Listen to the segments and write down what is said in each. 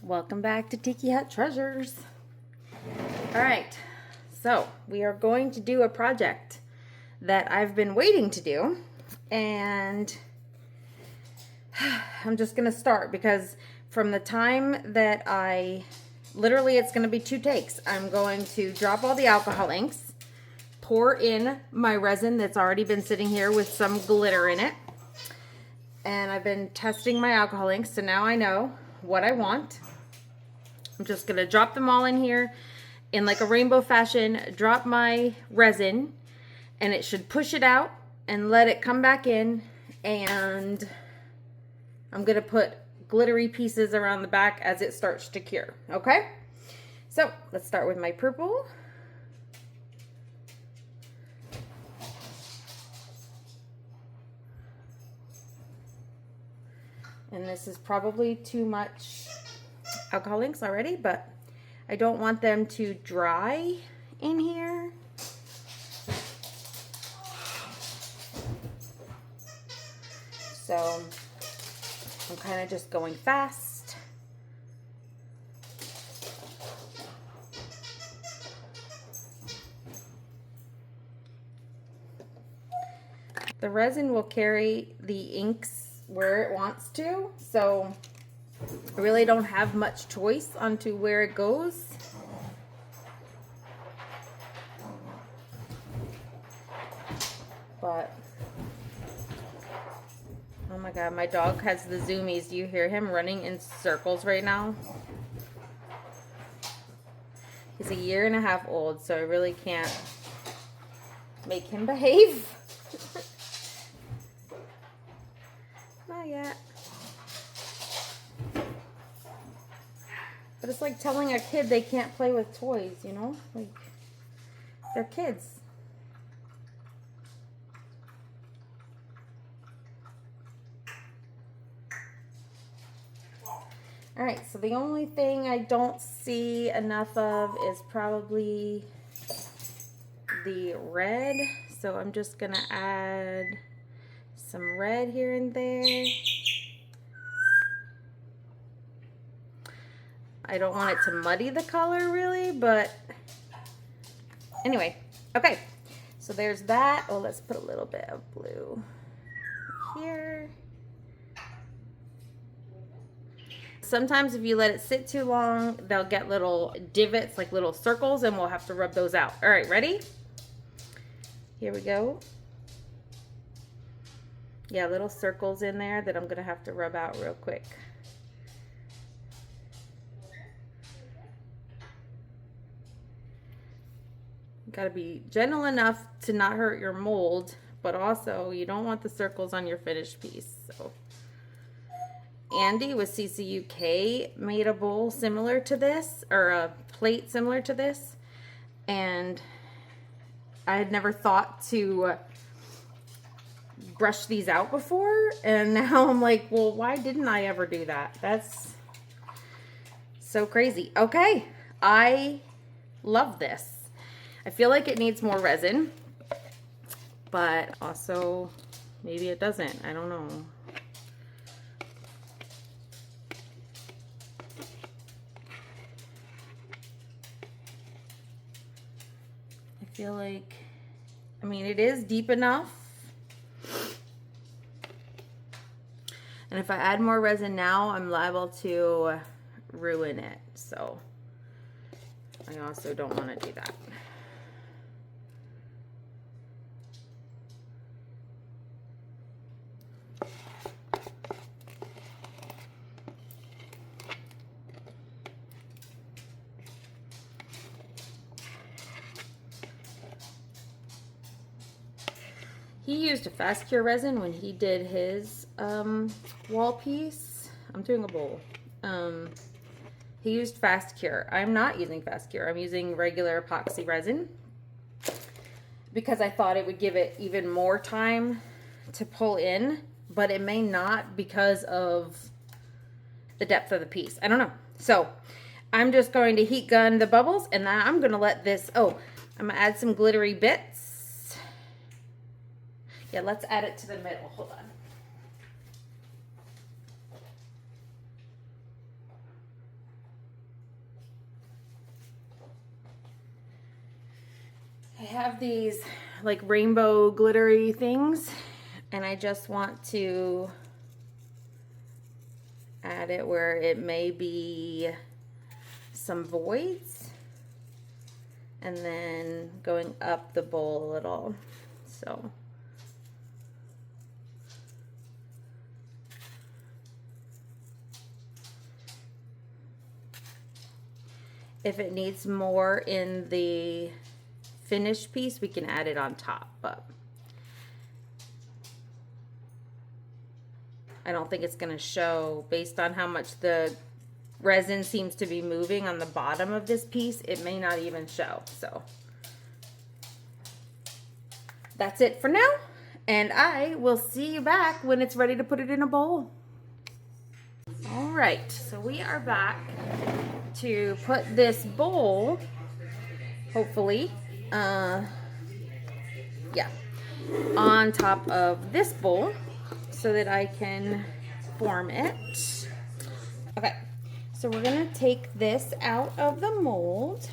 Welcome back to Tiki Hut Treasures. All right, so we are going to do a project that I've been waiting to do, and I'm just going to start because from the time that literally it's going to be 2 takes. I'm going to drop all the alcohol inks, pour in my resin that's already been sitting here with some glitter in it, and I've been testing my alcohol inks, so now I know what I want. I'm just going to drop them all in here in like a rainbow fashion, drop my resin, and it should push it out and let it come back in, and I'm going to put glittery pieces around the back as it starts to cure, okay? So let's start with my purple. And this is probably too much alcohol inks already, but I don't want them to dry in here. So I'm kind of just going fast. The resin will carry the inks where it wants to, so I really don't have much choice onto where it goes. But oh my god, my dog has the zoomies. Do you hear him running in circles right now? He's a 1.5 years old, so I really can't make him behave. Not yet. But it's like telling a kid they can't play with toys, you know? Like, they're kids. Alright, so the only thing I don't see enough of is probably the red. So I'm just going to add some red here and there. I don't want it to muddy the color really, but anyway. Okay, so there's that. Oh, let's put a little bit of blue here. Sometimes if you let it sit too long, they'll get little divots, like little circles, and we'll have to rub those out. All right, ready? Here we go. Yeah, little circles in there that I'm gonna have to rub out real quick. Got to be gentle enough to not hurt your mold, but also you don't want the circles on your finished piece. So Andy with CCUK made a bowl similar to this, or a plate similar to this, and I had never thought to brush these out before, and now I'm like, well, why didn't I ever do that? That's so crazy. Okay, I love this. I feel like it needs more resin, but also maybe it doesn't. I don't know. I feel like, I mean, it is deep enough. And if I add more resin now, I'm liable to ruin it. So I also don't want to do that. He used a fast cure resin when he did his wall piece. I'm doing a bowl. He used fast cure. I'm not using fast cure. I'm using regular epoxy resin because I thought it would give it even more time to pull in, but it may not because of the depth of the piece. I don't know. So I'm just going to heat gun the bubbles, and then I'm going to let this, I'm going to add some glittery bits. Yeah, let's add it to the middle. Hold on. I have these like rainbow glittery things, and I just want to add it where it may be some voids, and then going up the bowl a little. So if it needs more in the finished piece, we can add it on top, but I don't think it's going to show based on how much the resin seems to be moving on the bottom of this piece. It may not even show. So that's it for now, and I will see you back when it's ready to put it in a bowl. All right, so we are back to put this bowl, hopefully, on top of this bowl so that I can form it. Okay, so we're gonna take this out of the mold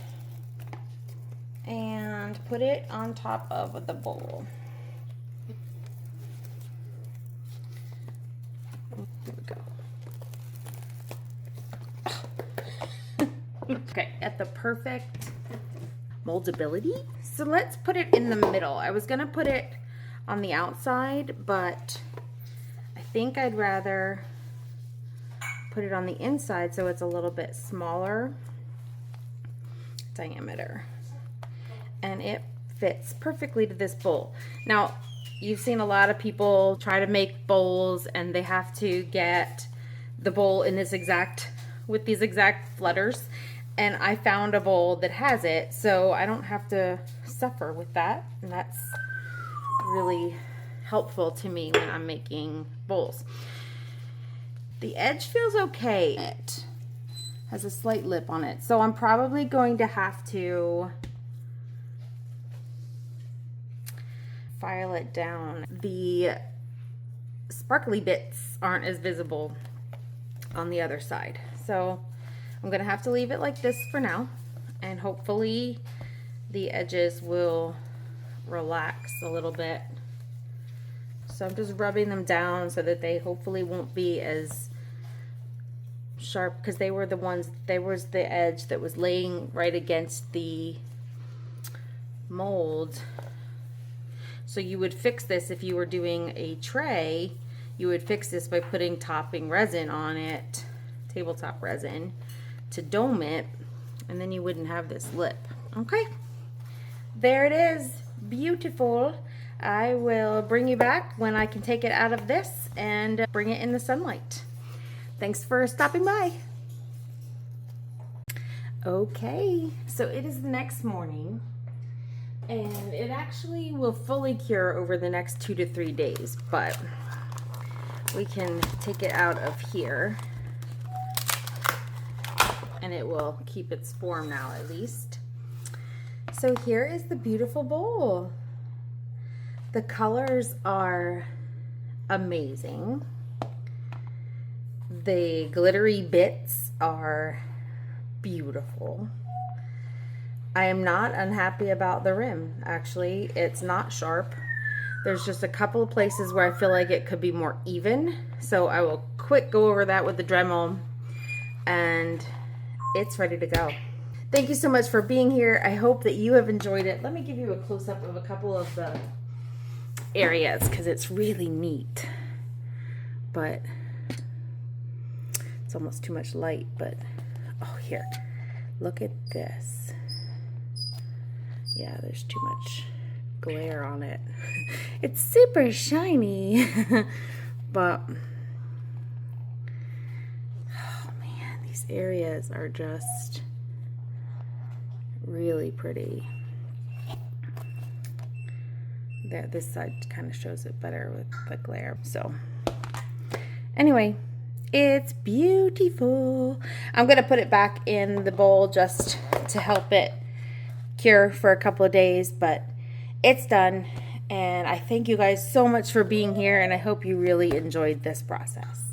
and put it on top of the bowl. Here we go. Okay, at the perfect moldability. So let's put it in the middle. I was gonna put it on the outside, but I think I'd rather put it on the inside so it's a little bit smaller diameter. And it fits perfectly to this bowl. Now, you've seen a lot of people try to make bowls and they have to get the bowl in this exact, with these exact flutters. And I found a bowl that has it, so I don't have to suffer with that. And that's really helpful to me when I'm making bowls. The edge feels okay. It has a slight lip on it, so I'm probably going to have to file it down. The sparkly bits aren't as visible on the other side, so I'm gonna have to leave it like this for now, and hopefully the edges will relax a little bit. So I'm just rubbing them down so that they hopefully won't be as sharp, because they were the ones, there was the edge that was laying right against the mold. So you would fix this if you were doing a tray, you would fix this by putting topping resin on it, tabletop resin, to dome it, and then you wouldn't have this lip. Okay, there it is, beautiful. I will bring you back when I can take it out of this and bring it in the sunlight. Thanks for stopping by. Okay, so it is the next morning, and it actually will fully cure over the next 2 to 3 days, but we can take it out of here and it will keep its form now, at least. So here is the beautiful bowl. The colors are amazing. The glittery bits are beautiful. I am not unhappy about the rim. Actually, it's not sharp. There's just a couple of places where I feel like it could be more even. So I will quick go over that with the Dremel, and it's ready to go. Thank you so much for being here. I hope that you have enjoyed it. Let me give you a close-up of a couple of the areas because it's really neat. But it's almost too much light. But oh, here, look at this. Yeah, there's too much glare on it. It's super shiny. But oh man, these areas are just really pretty. This side kind of shows it better with the glare. So anyway, it's beautiful. I'm gonna put it back in the bowl just to help it cure for a couple of days, but it's done. And I thank you guys so much for being here, and I hope you really enjoyed this process.